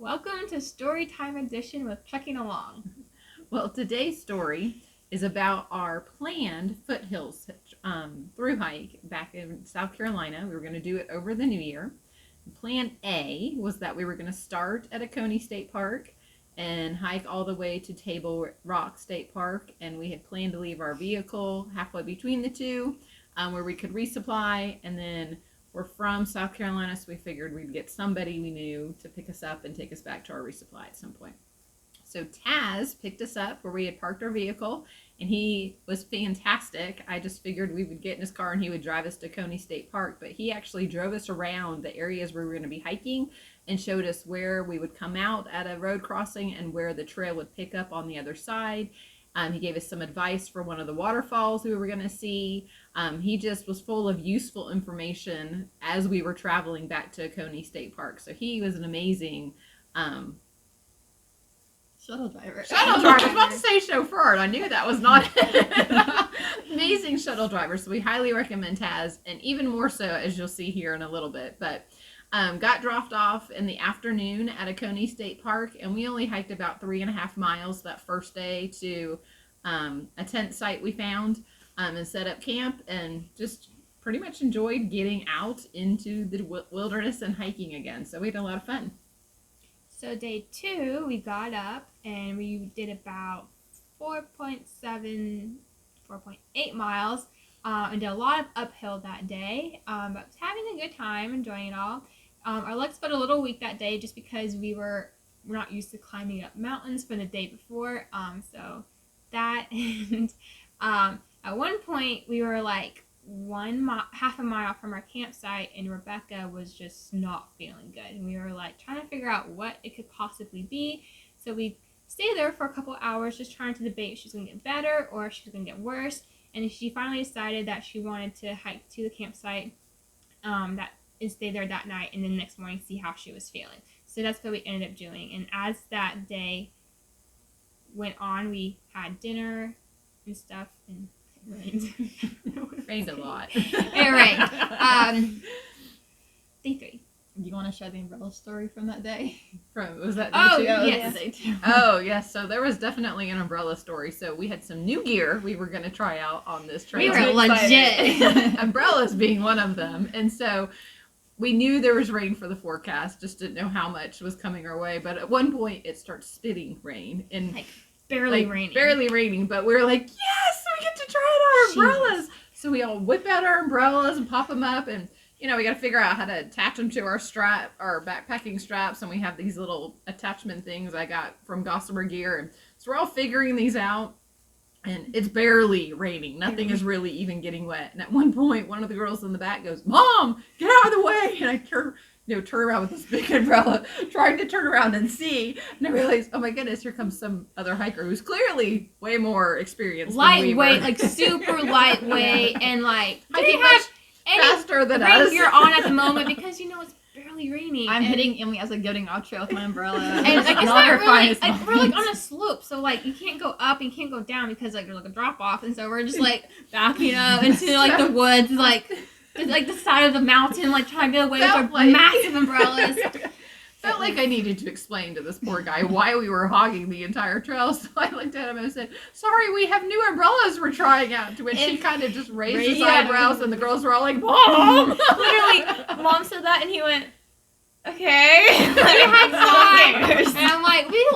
Welcome to Storytime Edition with Trekking Along. Well, today's story is about our planned foothills thru-hike back in South Carolina. We were going to do it over the new year. Plan A was that we were going to start at Oconee State Park and hike all the way to Table Rock State Park, and we had planned to leave our vehicle halfway between the two where we could resupply, and then we're from South Carolina, so we figured we'd get somebody we knew to pick us up and take us back to our resupply at some point. So Taz picked us up where we had parked our vehicle, and he was fantastic. I just figured we would get in his car and he would drive us to Coney State Park, but he actually drove us around the areas where we were going to be hiking and showed us where we would come out at a road crossing and where the trail would pick up on the other side. He gave us some advice for one of the waterfalls we were going to see. He just was full of useful information as we were traveling back to Coney State Park. So he was an amazing shuttle driver. I was about to say chauffeur, and I knew that was not it. Amazing shuttle driver. So we highly recommend Taz, and even more so as you'll see here in a little bit. But got dropped off in the afternoon at Oconee State Park, and we only hiked about 3.5 miles that first day to a tent site we found and set up camp, and just pretty much enjoyed getting out into the wilderness and hiking again. So we had a lot of fun. So day 2, we got up and we did about 4.8 miles and did a lot of uphill that day, but was having a good time, enjoying it all. Our legs felt a little weak that day just because we're not used to climbing up mountains from the day before, so that, and at one point we were like half a mile from our campsite, and Rebecca was just not feeling good, and we were like trying to figure out what it could possibly be. So we stayed there for a couple hours just trying to debate if she's going to get better or if she's going to get worse, and she finally decided that she wanted to hike to the campsite and stay there that night, and then the next morning see how she was feeling. So that's what we ended up doing, and as that day went on, we had dinner and stuff, and it rained. Rained a lot. It rained. Day 3. You want to share the umbrella story from that day? Was that day Oh, 2? yes. Day 2. Oh, yes. So there was definitely an umbrella story. So we had some new gear we were going to try out on this trail. We were legit. Umbrellas being one of them. And so we knew there was rain for the forecast, just didn't know how much was coming our way. But at one point, it starts spitting rain. And Barely raining. But we were like, yes, we get to try out our umbrellas. So we all whip out our umbrellas and pop them up, and we got to figure out how to attach them to our backpacking straps, and we have these little attachment things I got from Gossamer Gear, and so we're all figuring these out, and it's barely raining. Nothing is really even getting wet. And at one point, one of the girls in the back goes, "Mom, get out of the way!" And I turn around with this big umbrella, trying to turn around and see, and I realized, oh my goodness, here comes some other hiker who's clearly way more experienced than we were. Lightweight, like super lightweight, and like didn't have faster than us. You're on at the moment because it's barely raining. I'm hitting Emily as I'm getting off trail with my umbrella. And like, it's not really, we're like on a slope, so like you can't go up and you can't go down because like there's like a drop off, and so we're just like backing up into like the woods, like the side of the mountain, like trying to get away with our massive umbrellas. Felt like I needed to explain to this poor guy why we were hogging the entire trail, so I looked at him and said, "Sorry, we have new umbrellas we're trying out." To which he kind of just raised his eyebrows, and the girls were all like, "Mom!" Literally, Mom said that, and he went, "Okay." And I'm like, we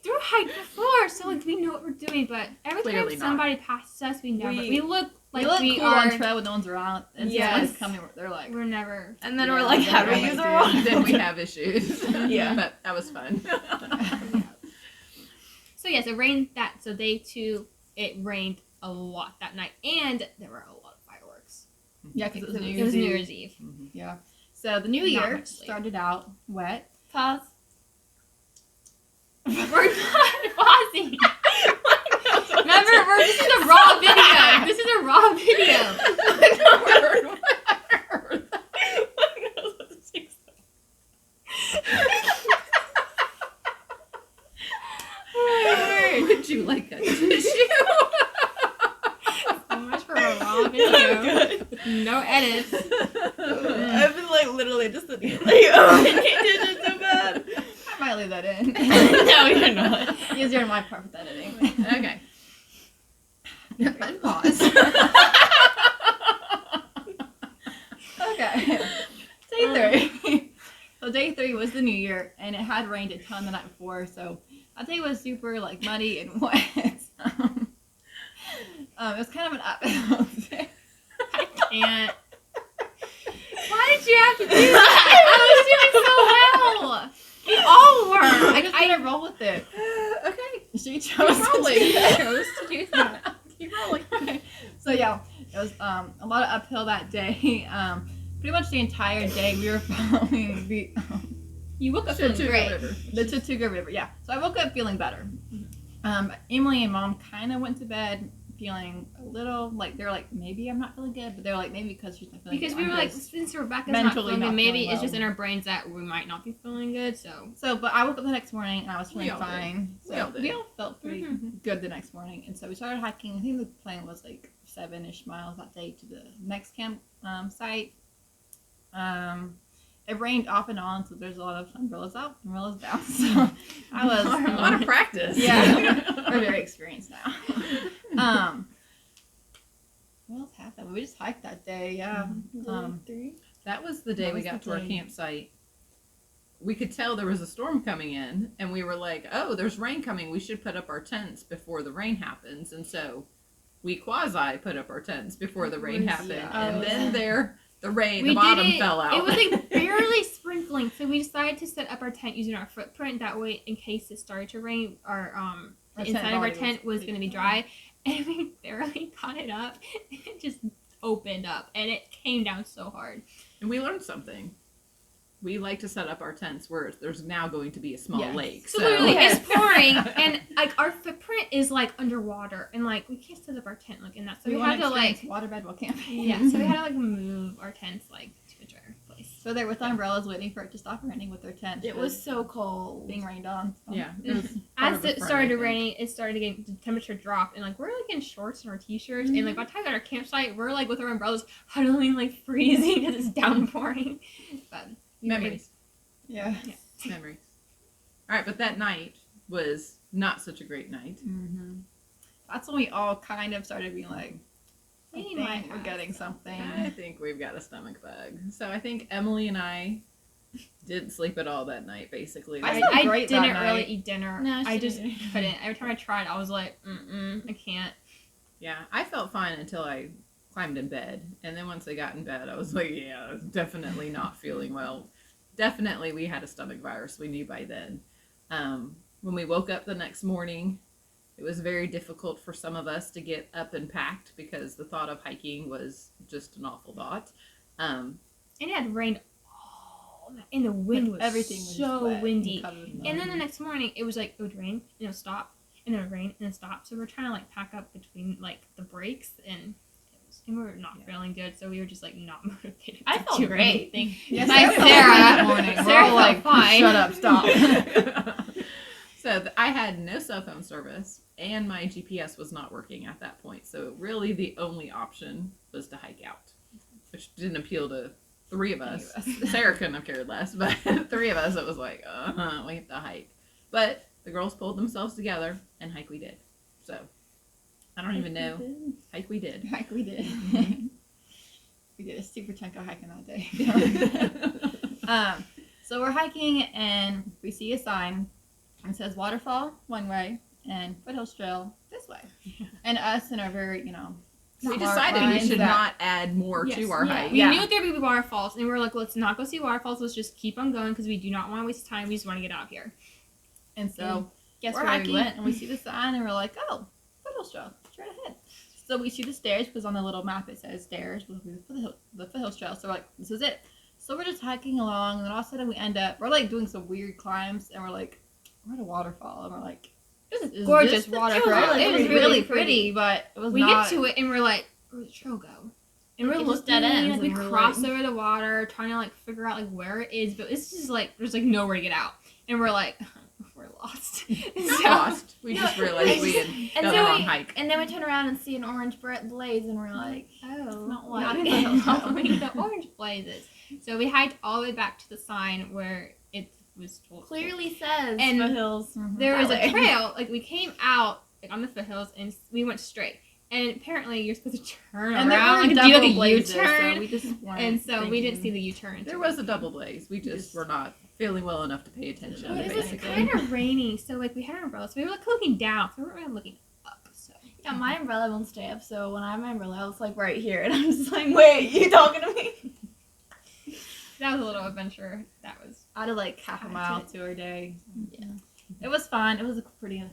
thru-hiked before, so like we know what we're doing, but every Clearly time somebody passes us, we look like we cool are on trail when no one's around, and someone's coming, they're like, we're never, and then we're like, how do we use the wrong? Then we have issues. Yeah. But that was fun. So yes, it rained so day 2, it rained a lot that night, and there were a lot of fireworks. Yeah, because it was New It was New Year's Eve. Mm-hmm. Yeah. So the new Not year much sleep. started out wet. Pause. We're not pausing. Remember, this is a raw video. This is a raw video. Would you like a tissue? So much for a raw video. No edits. I've been like literally just sitting like, oh, I can't do this so bad. might leave that in. No, you're not. Easier on my part with editing. Okay. Pause. Okay. Day 3. So day 3 was the New Year, and it had rained a ton the night before, so I think it was super like muddy and wet. It was kind of an uphill thing. I can't. Why did you have to do that? I was doing so well. We all were. I just didn't roll with it. Okay. She chose Keep rolling. to do that. Keep rolling. Okay. So yeah, it was a lot of uphill that day. Pretty much the entire day we were following the You woke up feeling Chattooga great. River. the Chattooga River. Yeah. So I woke up feeling better. Emily and Mom kind of went to bed feeling a little like they're like maybe I'm not feeling good, but they're like maybe because she's not feeling Because good. we I'm were like, just- since Rebecca's mentally not feeling not good, maybe feeling it's just well. in our brains that we might not be feeling good. So So, but I woke up the next morning and I was feeling all did. fine. We So all did. we all felt pretty Mhm. good the next morning, and so we started hiking. I think the plan was like 7-ish miles that day to the next camp site. It rained off and on, so there's a lot of umbrellas out, umbrellas down. So I was A lot of practice. Yeah. We're very experienced now. What else happened? We just hiked that day. Yeah. That was the day That we was got the to our day. campsite. We could tell there was a storm coming in, and we were like, oh, there's rain coming. We should put up our tents before the rain happens. And so we quasi put up our tents before the rain happened. yeah. And Oh, then yeah. the rain, we the bottom did it. fell out. It was like barely sprinkling, so we decided to set up our tent using our footprint. That way, in case it started to rain, the Our tent inside of our body tent was pretty going to be dry. dry. And we barely got it up. It just opened up, and it came down so hard. And we learned something. We like to set up our tents where there's now going to be a small Yes. lake. So literally, Yes. it's pouring, and like our footprint is like underwater, and like we can't set up our tent like in that. So we had to like waterbed while camping. yeah. So we had to like move our tents like to a drier place. So they're with umbrellas waiting for it to stop raining with their tent. It was so cold. being rained on. So. Yeah. It was part As of the it fun, started I think. raining, it started getting the temperature dropped, and like we're like in shorts and our t-shirts, and like by the time we got our campsite, we're like with our umbrellas huddling like freezing because it's downpouring. But we were Memories. Yeah. Memories. All right, but that night was not such a great night. Mm-hmm. That's when we all kind of started being like, I We think might we're have getting something. I think we've got a stomach bug. So I think Emily and I didn't sleep at all that night, basically. I I, slept I great that didn't night. really eat dinner. No, I she just didn't. couldn't. Every time I tried, I was like, I can't. Yeah, I felt fine until I climbed in bed. And then once I got in bed, I was like, yeah, I was definitely not feeling well. Definitely we had a stomach virus. We knew by then. When we woke up the next morning, it was very difficult for some of us to get up and packed because the thought of hiking was just an awful thought. And it had rained all night, and the wind was Everything was so wet windy. covered in mud. And then the next morning, it was like it would rain and it would stop, and then it would rain and then stop. So we're trying to like pack up between like the breaks, and we were not feeling good. So we were just like not motivated. I to felt do great. anything. Yes, Besides I felt Sarah fine that that morning. morning. We're Sarah all like, felt fine. shut up, stop. So I had no cell phone service and my GPS was not working at that point. So really the only option was to hike out, which didn't appeal to three of us. Sarah couldn't have cared less, but three of us, it was like, we have to hike. But the girls pulled themselves together and hike we did. So I don't even know. Hike we did. Hike we did. We did a super chunk of hiking that day. So we're hiking and we see a sign. It says waterfall one way and foothills trail this way. And us in our very, We smart decided we minds should that- not add more Yes, to our yeah. hike. We Yeah. knew there would be waterfalls, and we were like, let's not go see waterfalls. Let's just keep on going because we do not want to waste time. We just want to get out of here. And so Guess we're where hiking we went? and we see the sign and we're like, oh, foothills trail, straight ahead. So we see the stairs because on the little map it says stairs with the foothills trail. So we're like, this is it. So we're just hiking along, and then all of a sudden we end up, we're like doing some weird climbs, and we're like, we're at a waterfall, and we're like, Is gorgeous this the waterfall. trail? It was really really pretty, but it was We not. get to it and we're like, where'd the trail go? And we're It just looking, dead ends, like we and we're cross like- over the water, trying to like figure out like where it is, but it's just like there's like nowhere to get out, and we're like, we're lost. Not So- lost. We just realized we had And done so the wrong we- hike. And then we turn around and see an orange blaze, and we're like, Oh, not not like following the orange blazes. So we hiked all the way back to the sign where it's was told. Clearly says And foothills. There was a Highway. trail, like we came out like on the foothills and we went straight. And apparently you're supposed to turn And there around, were like do double like a blazes, U-turn. so we just weren't And so we didn't see thinking. the U-turn. There was a double blaze. We just were not feeling well enough to pay attention. Well, it was basically. kind of rainy, so like we had our umbrellas. So we were like looking down, so we weren't really looking up. So Yeah, my umbrella won't stay up, so when I have my umbrella, I was like right here, and I'm just like, wait, you talking to me? that was a little adventure. That was I did like half a mile to our day. Yeah. It was fun. It was a pretty,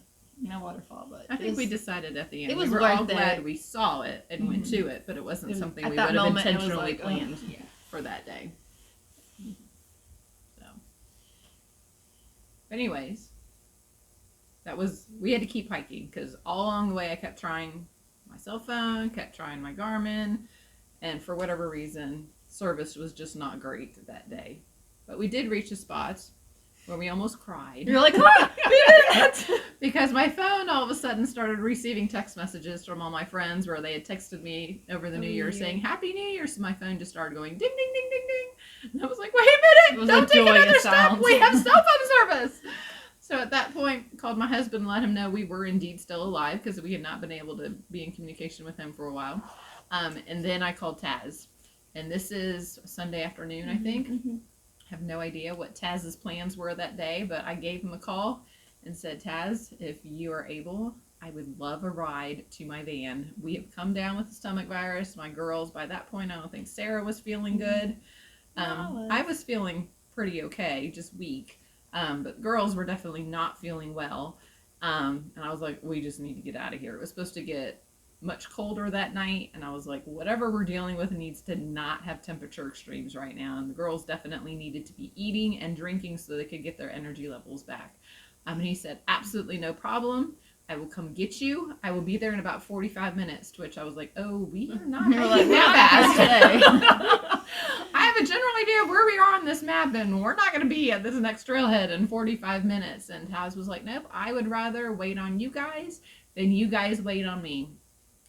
waterfall, but I think we decided at the end. it was we were all worth it. glad we saw it and went Mhm. to it, but it wasn't It was- something at we that would have moment, it was intentionally like, oh, planned yeah. for that day. So, but anyways, we had to keep hiking because all along the way I kept trying my cell phone, kept trying my Garmin, and for whatever reason, service was just not great that day. But we did reach a spot where we almost cried. You're like, ah, we did it! Because my phone all of a sudden started receiving text messages from all my friends where they had texted me over the New Year saying Happy New Year. So my phone just started going ding, ding, ding, ding, ding. And I was like, wait It a minute, was don't a take another joyous step. sound. We have cell phone service. So at that point, called my husband and let him know we were indeed still alive because we had not been able to be in communication with him for a while. And then I called Taz. And this is Sunday afternoon, I think. Mm-hmm. Have no idea what Taz's plans were that day, but I gave him a call and said, Taz, if you are able, I would love a ride to my van. We have come down with the stomach virus. My girls, by that point, I don't think Sarah was feeling good. I was feeling pretty okay, just weak. But girls were definitely not feeling well. And I was like, we just need to get out of here. It was supposed to get much colder that night, and I was like, whatever we're dealing with needs to not have temperature extremes right now, and the girls definitely needed to be eating and drinking so they could get their energy levels back. And he said, absolutely no problem, I will come get you, I will be there in about 45 minutes, to which I was like, oh, we are not You're like, hiking we're not that hiking fast. I have a general idea of where we are on this map, and we're not going to be at this next trailhead in 45 minutes. And Taz was like, nope, I would rather wait on you guys than you guys wait on me.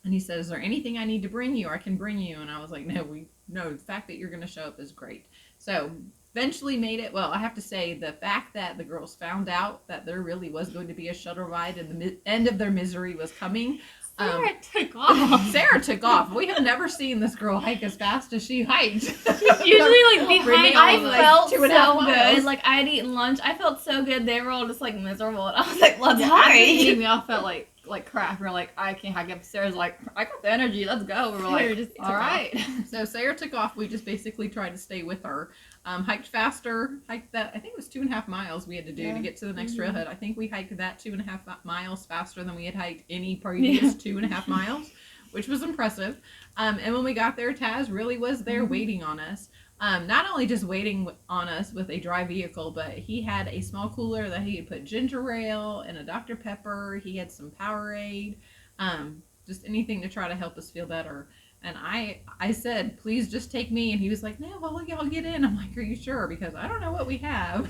And he said, is there anything I need to bring you or I can bring you? And I was like, no, the fact that you're going to show up is great. So eventually made it. Well, I have to say the fact that the girls found out that there really was going to be a shuttle ride and the end of their misery was coming. Sarah took off. Sarah took off. We have never seen this girl hike as fast as she hiked. She's usually like behind. Renee I was like felt 2.5 so miles. good. Like I had eaten lunch. I felt so good. They were all just like miserable, and I was like, "Let's After hike." eating, we all felt like crap. We were like, I can't hike up. Sarah's like, I got the energy. Let's go. We were like, Sarah just all took off. right. So Sarah took off. We just basically tried to stay with her. Hiked faster. Hiked that. I think it was 2.5 miles we had to do to get to the next trailhead. I think we hiked that 2.5 miles faster than we had hiked any previous 2.5 miles, which was impressive. And when we got there, Taz really was there waiting on us. Not only just waiting on us with a dry vehicle, but he had a small cooler that he had put ginger ale and a Dr. Pepper. He had some Powerade, just anything to try to help us feel better. And I said, please just take me. And he was like, no, well, y'all get in. I'm like, are you sure? Because I don't know what we have.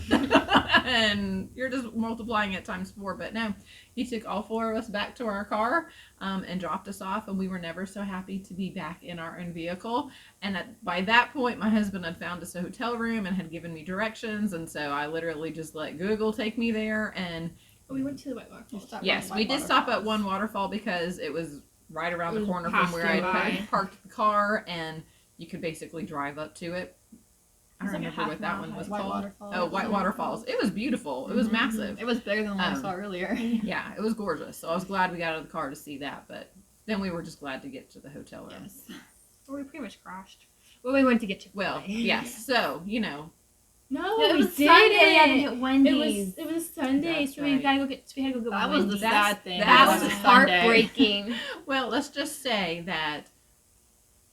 And you're just multiplying it times 4. But no, he took all 4 of us back to our car and dropped us off. And we were never so happy to be back in our own vehicle. And by that point, my husband had found us a hotel room and had given me directions. And so I literally just let Google take me there. And We went to the white waterfalls. yes, we did stop at one waterfall because it was right around the corner from passed where I by. had parked the car, and you could basically drive up to it. I don't It's like a remember what that half-mile one was White called. Waterfalls. Oh, White Waterfalls. It was beautiful. It was massive. It was bigger than what I saw earlier. Yeah, it was gorgeous. So I was glad we got out of the car to see that, but then we were just glad to get to the hotel room. Yes. Well, we pretty much crashed. Well, we went to get Chick-fil-A. Well, yes. So, No, It we was Sunday. We had to didn't. get Wendy's. It was Sunday, That's so we right. gotta go get. We had to go get. That was the Wendy's. sad thing. that That was was Sunday. heartbreaking. Well, let's just say that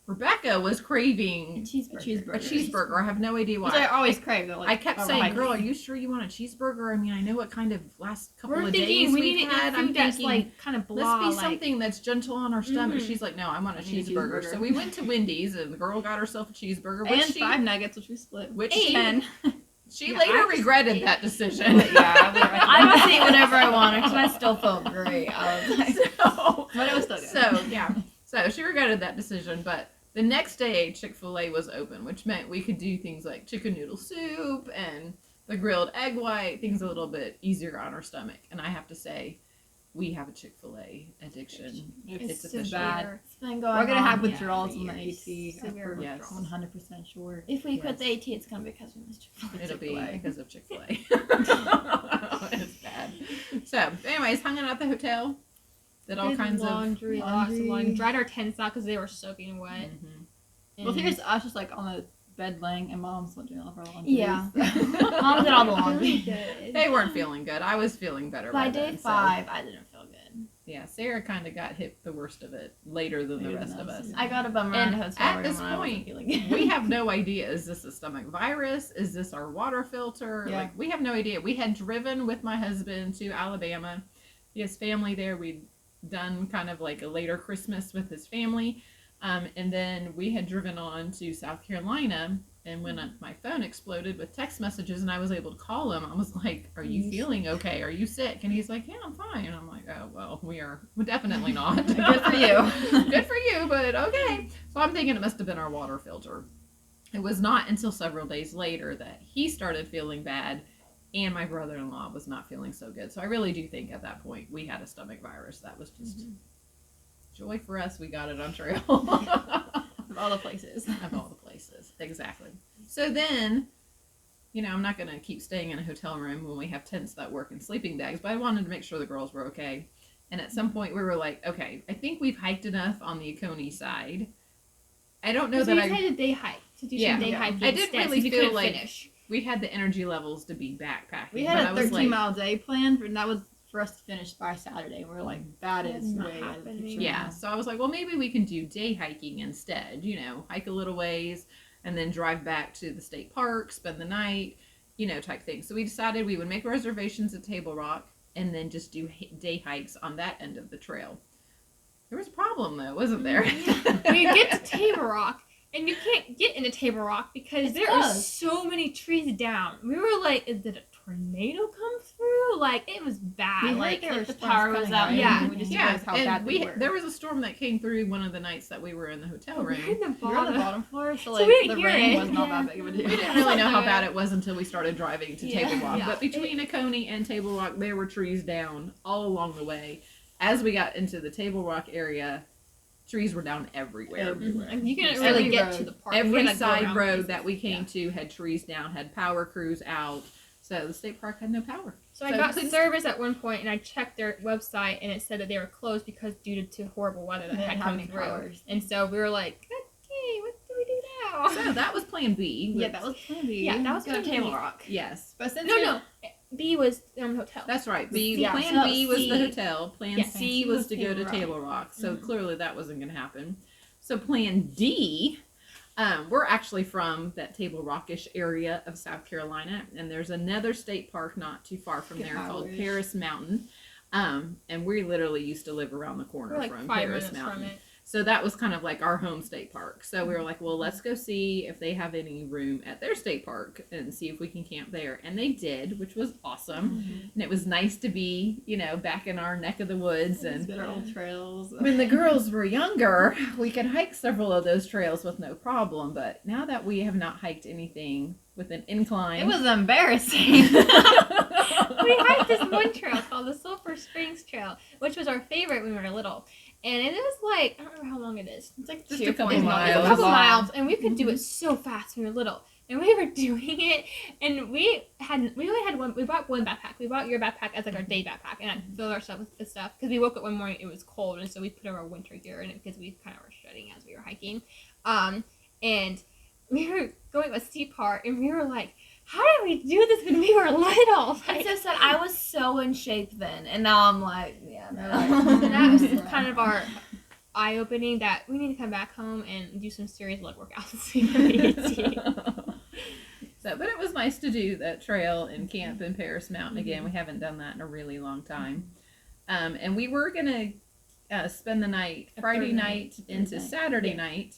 Rebecca was craving Cheeseburger. a cheeseburger. I have no idea Which I why. always crave though. Like, I kept over saying, hiking. girl, are you sure you want a cheeseburger? I mean, I know what kind of last couple We're of thinking days we we've need to had. eat I'm food that's thinking, like kind of blah. let's be like, something that's gentle on our stomach. Mhm. She's like, no, I want a I need a cheeseburger. cheeseburger. So we went to Wendy's, and the girl got herself a cheeseburger. and Which 5 nuggets, which we split. which Eight. she- 10. she Yeah, later I just regretted ate. that decision. Yeah, I must eat whatever I wanted because I still felt great. I was like, so, but it was still good. So, yeah. So she regretted that decision, but the next day Chick-fil-A was open, which meant we could do things like chicken noodle soup and the grilled egg white, things a little bit easier on our stomach. And I have to say, we have a Chick-fil-A addiction. It's so official. bad. It's been going We're gonna have on, withdrawals for on the years. AT. Severe We're withdrawals. 100% sure. If we quit Yes. the AT, it's gonna be because we missed Chick-fil-A. It'll be Chick-fil-A. because of Chick-fil-A. It's bad. So, anyways, hung out at the hotel. Did all Did kinds laundry, of lots of laundry. laundry. Dried our tents out because they were soaking of. wet. Mhm. Well, here's us just like on the bed laying, and Mom's doing all of our laundry. Yeah. Mom did all the laundry. Good. They weren't feeling good. I was feeling better By by day then, so- 5, I didn't feel good. Yeah, Sarah kind of got hit the worst of it later than the Later rest than of us, us. yeah. I got a bummer And in a hotel at room this when I wasn't point, feeling good. We have no idea. Is this a stomach virus? Is this our water filter? Yeah. Like, we have no idea. We had driven with my husband to Alabama. He has family there. We'd done kind of like a later Christmas with his family. And then we had driven on to South Carolina. And when my phone exploded with text messages and I was able to call him, I was like, "Are you feeling okay? Are you sick?" And he's like, "Yeah, I'm fine." And I'm like, "Oh, well, we're definitely not." Good for you. Good for you, but okay. So I'm thinking it must have been our water filter. It was not until several days later that he started feeling bad and my brother-in-law was not feeling so good. So I really do think at that point we had a stomach virus. That was just joy for us. We got it on trail. Of all the places. Of all the places. Exactly. So then, I'm not going to keep staying in a hotel room when we have tents that work in sleeping bags, but I wanted to make sure the girls were okay. And at some point we were like, okay, I think we've hiked enough on the Oconee side. I don't know So that we I... decided to day hike. To do Yeah. some day Yeah. hiking I didn't instead, really since we feel couldn't like- finish. We had the energy levels to be backpacking. We but had I a was 13-mile day planned, and that was for us to finish by Saturday. We were like, that is That's not way out of the happening. picture. Yeah, so I was like, well, maybe we can do day hiking instead. Hike a little ways and then drive back to the state park, spend the night, type thing. So we decided we would make reservations at Table Rock and then just do day hikes on that end of the trail. There was a problem though, wasn't there? We get to Table Rock, and you can't get into Table Rock because It's there are closed. so many trees down. We were like, did a tornado come through? Like, it was bad. We heard Like, there were the storms power was coming, out. right? Yeah. We just Yeah, realized how bad and they were. there was a storm that came through one of the nights that we were in the hotel we're in room. the We were on the bottom. bottom floor, so So like we didn't the hear rain it. was not Yeah. that big of a We deal. didn't really know how Yeah. bad it was until we started driving to Yeah. Table Rock. Yeah. But between Oconee and Table Rock, there were trees down all along the way. As we got into the Table Rock area, trees were down everywhere. Everywhere. And you couldn't Every really get road. to the park. We Every had to go side around road places. that we came to had trees down, had power crews out. So the state park had no power. So I So got couldn't- service at one point, and I checked their website, and it said that they were closed because due to horrible weather that They had didn't have come any through. powers. And so we were like, okay, what do we do now? So that was plan B. Yeah, that was plan B. Yeah, that was Go to plan Table B. Rock. Yes. But since No. B was hotel. That's right. B, Yeah, plan so B was the C. hotel. Plan Yeah, C C was was to go to Table Rock. Table Rock. So Mm-hmm. clearly that wasn't going to happen. So plan D, we're actually from that Table Rockish area of South Carolina, and there's another state park not too far from there called Powers. Paris Mountain. And we literally used to live around the corner We're like from 5 Paris minutes Mountain. from it. So that was kind of like our home state park. So we were like, well, let's go see if they have any room at their state park and see if we can camp there. And they did, which was awesome. And it was nice to be, back in our neck of the woods. Let's And go to old trails. when the girls were younger, we could hike several of those trails with no problem. But now that we have not hiked anything with an incline. It was embarrassing. We hiked this one trail called the Sulphur Springs Trail, which was our favorite when we were little. And it is like, I don't remember how long it is. It's like Just 2 a couple it's miles. a couple Long. miles, and we could do it so fast when we were little. And we were doing it, and we only had one. We bought one backpack. We bought your backpack as like our day backpack, and I filled our stuff with the stuff because we woke up one morning, it was cold, and so we put our winter gear in it because we kind of were shredding as we were hiking. And we were going a steep part, and we were like, how did we do this when we were little? I Like, just said I was so in shape then, and now I'm like, yeah, so no. that was kind of our eye-opening that we need to come back home and do some serious leg workouts and see where we get to. So, but it was nice to do that trail and camp in Paris Mountain again. We haven't done that in a really long time. And we were going to spend the night, Friday night into Thursday. Saturday night.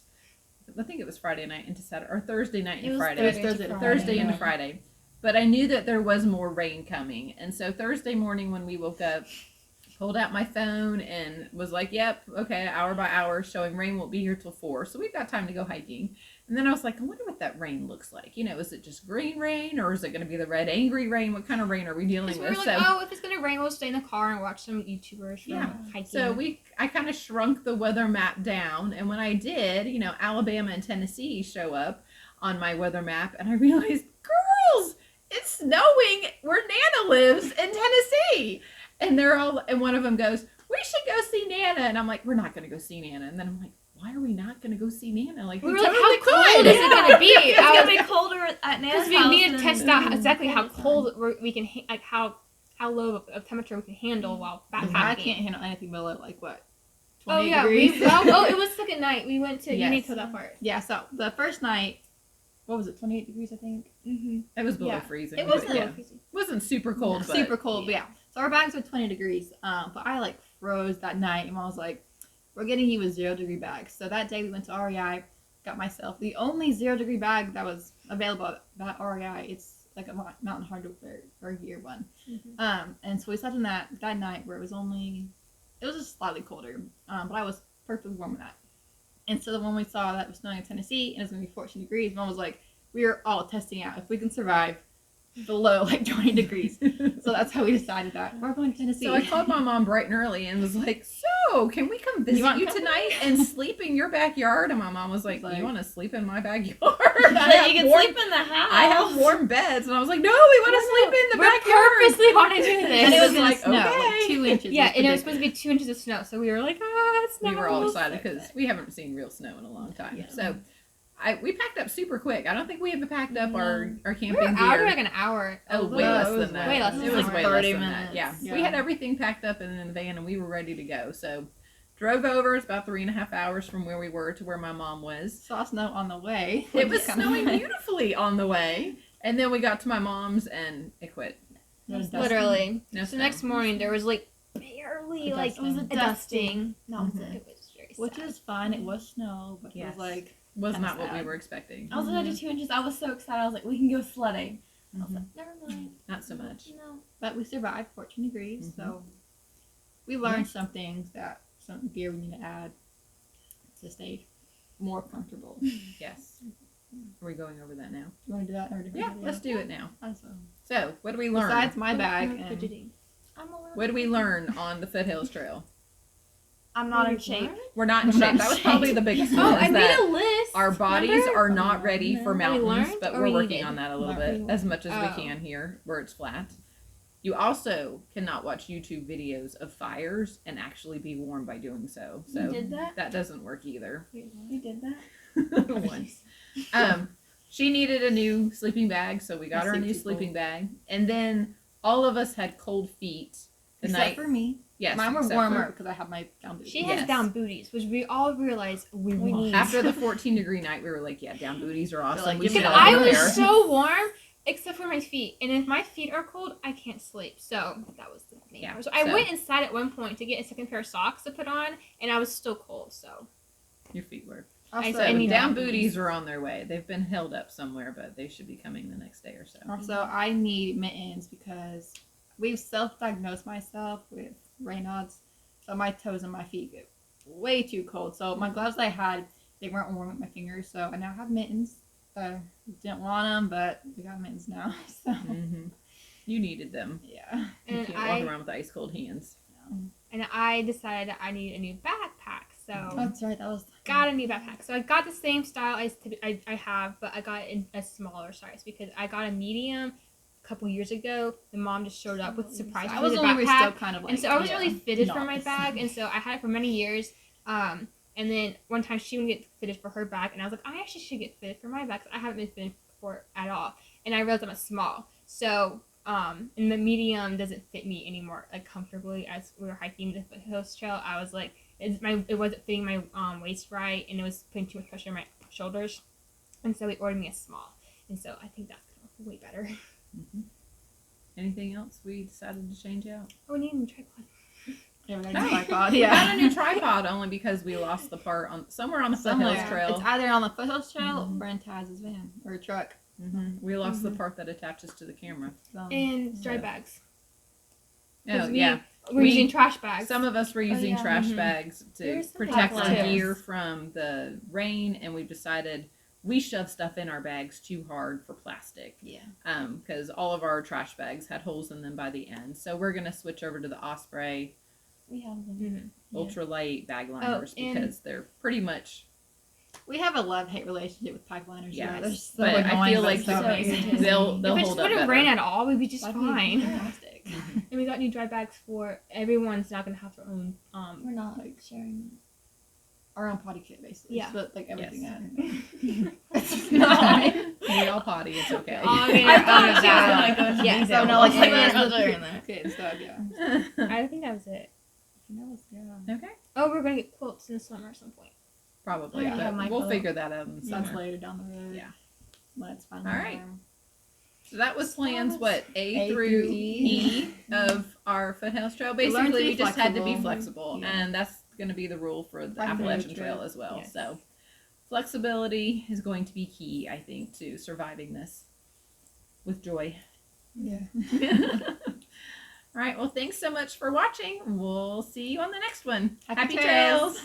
I think it was Friday night into Saturday, or Thursday night It into was Friday. Thursday Thursday to to Friday. Thursday into Yeah. Friday. But I knew that there was more rain coming. And so Thursday morning when we woke up, pulled out my phone and was like, yep, okay, hour by hour, showing rain won't be here till 4. So we've got time to go hiking. And then I was like, I wonder what that rain looks like. You know, is it just green rain or is it going to be the red angry rain? What kind of rain are we dealing We with? were like, oh, if it's gonna rain, we'll stay in the car and watch some YouTubers from hiking. So I kind of shrunk the weather map down, and when I did, you know, Alabama and Tennessee show up on my weather map, and I realized, girls, it's snowing where Nana lives in Tennessee. And they're all, and one of them goes, we should go see Nana. And I'm like, we're not going to go see Nana. And then I'm like, why are we not going to go see Nana? Like, we were totally like, how cold could. is it going to be? It's gonna be colder at Nana's Because house. we need to test out exactly how anytime. cold we can, like how low of temperature we can handle while backpacking. I can't handle anything below like what? Oh 28 yeah, degrees. it was second night. We went to. You Yes. need to tell that part. Yeah, so the first night, what was it? 28 degrees, I think. Mm-hmm. It was below Yeah. freezing. It was but a little yeah. crazy. It wasn't super cold, but Super cold, but yeah. So our bags were 20 degrees. But I like froze that night, and I was like, we're getting you a 0-degree bag. So that day we went to REI, got myself the only 0-degree bag that was available at REI. It's like a mountain hardware gear one. Mm-hmm. And so we slept in that night where it was just slightly colder, but I was perfectly warm with that. And so when we saw that it was snowing in Tennessee and it was going to be 14 degrees, Mom was like, we are all testing out if we can survive below like 20 degrees. So that's how we decided that we're going to Tennessee. So I called my mom bright and early and was like, so can we come visit want you company? tonight and sleep in your backyard? And my mom was like, you want to sleep in my backyard? So you can sleep in the house. I have warm beds. And I was like, no, we want to sleep in the We're backyard. purposely want to do this. and it was Like, like snow, okay. like 2 inches. Yeah, was and it was supposed predicted. to be 2 inches of snow, so we were like, it's snow. We were all excited because we haven't seen real snow in a long time. Yeah. So we packed up super quick. I don't think we have packed up our We camping were out gear. like an hour. Oh, way No, less it was than that. way less It than was that. way 30 less than that. minutes. Yeah. Yeah. We had everything packed up in the van and we were ready to go. So drove over. It's about 3.5 hours from where we were to where my mom was. Saw snow on the way. It was Kinda- snowing beautifully on the way. And then we got to my mom's and it quit. It was dusting. Literally. No So snow. next morning there was like barely A like dusting. a dusting. That was Mhm. it. It was very Which sad. is fine. It was snow, but it Yes. was like Was Kinda not what we sad. were expecting. I was gonna do 2 inches. I was so excited. I was like, we can go sledding. I was Mhm. like, never mind. Not so much. No. but we survived 14 degrees, Mhm. so we learned some things that some gear we need to add to stay more comfortable. You Yes. Are we going over that now? want to do that in a different Yeah, video? let's do it now. Awesome. So, what did we learn? Besides my bag We're and fidgeting. I'm a little. What did we learn on the Foothills Trail? I'm not in What shape. We're not in We're not shape. in That was shape. probably the biggest one. Oh, is I made that a list. our bodies remember? are not ready for We mountains, learned but or we're we working did? on that a little Learned. bit as much as Oh. we can here where it's flat. You also cannot watch YouTube videos of fires and actually be warm by doing so. So You did that? that doesn't work either. You did that? Once. She needed a new sleeping bag, so we got I her a see new people. sleeping bag. And then all of us had cold feet the except night. for me. Yes, Mine were except warmer for- because I have my down boots. She has Yes. down booties, which we all realized we need. After the 14-degree night, we were like, yeah, down booties are awesome. like, we give me should that. all I wear. was so warm, except for my feet. And if my feet are cold, I can't sleep. So that was the main Yeah, part. So I so- went inside at one point to get a second pair of socks to put on, and I was still cold. So Your feet were. Also, So I need down down booties are on their way. They've been held up somewhere, but they should be coming the next day or so. Also, I need mittens because we've self-diagnosed myself with Raynaud's, so my toes and my feet get way too cold. So my gloves I had, they weren't warm with my fingers, so I now have mittens. Didn't want them, but we got mittens now. So hmm You needed them. yeah, You and can't walk around with ice cold hands. I decided that I need a new backpack. So that's right. That was got a new backpack. So I got the same style I have, but I got it in a smaller size because I got a medium a couple years ago. The mom just showed up with a surprise I was for the only backpack. still kind of like, And so I was yeah, really fitted for my novice. bag, and so I had it for many years. And then one time she would get fitted for her bag, and I was like, I actually should get fitted for my bag 'cause I haven't been fitted for it at all. And I realized I'm a small, so and the medium doesn't fit me anymore like comfortably. As we were hiking the Foothills Trail, I was like, it wasn't fitting my waist right, and it was putting too much pressure on my shoulders, and so we ordered me a small, and so I think that's gonna look way better. Anything else we decided to change out? Oh, we need a new tripod. Yeah, we got a No. new tripod. We got Yeah, a new tripod only because we lost the part on somewhere on the Foothills somewhere. Trail. It's either on the Foothills Trail Mhm. or in Taz's van or truck. We lost the Mhm. part that attaches to the camera. So, And dry So- bags. Oh, 'Cause yeah. We're We- using trash bags. Some of us were using yeah. trash Mhm. bags to There's some protect black our ones. gear from the rain, and we've decided we shove stuff in our bags too hard for plastic. Yeah. Because all of our trash bags had holes in them by the end. So we're gonna switch over to the Osprey We have them. ultralight bag liners and- because they're pretty much. We have a love-hate relationship with pack liners. Yes, Yeah, they're so but annoying. I feel but like so so amazing. irritating. they'll If it hold just up wouldn't better. rain at all, we'd be just Why do fine. you plastic? And we got new dry bags for everyone's not gonna have their own. We're not sharing. Our own potty kit, basically. Yeah. But like everything Yes. else. No. We all potty. It's okay. All in I our thought own she was bag. gonna go into Yeah, detail. so No, like and there's then- other in there. Kit and stuff, yeah. I think that was it. Yeah. Okay. Oh, we're gonna get quilts in the summer at some point. Probably, I already have but my we'll quilt. figure that out in the That's summer. later down the road. Yeah. When it's fun. All right. So that was plans, what, A A through through E of our Foothills Trail. learned to Basically, be we just had to be flexible. flexible, Yeah. and that's going to be the rule for the Flexibility Appalachian Trail trip. as well. Yes. So flexibility is going to be key, I think, to surviving this with joy. Yeah. All right, well, thanks so much for watching. We'll see you on the next one. Happy trails. trails.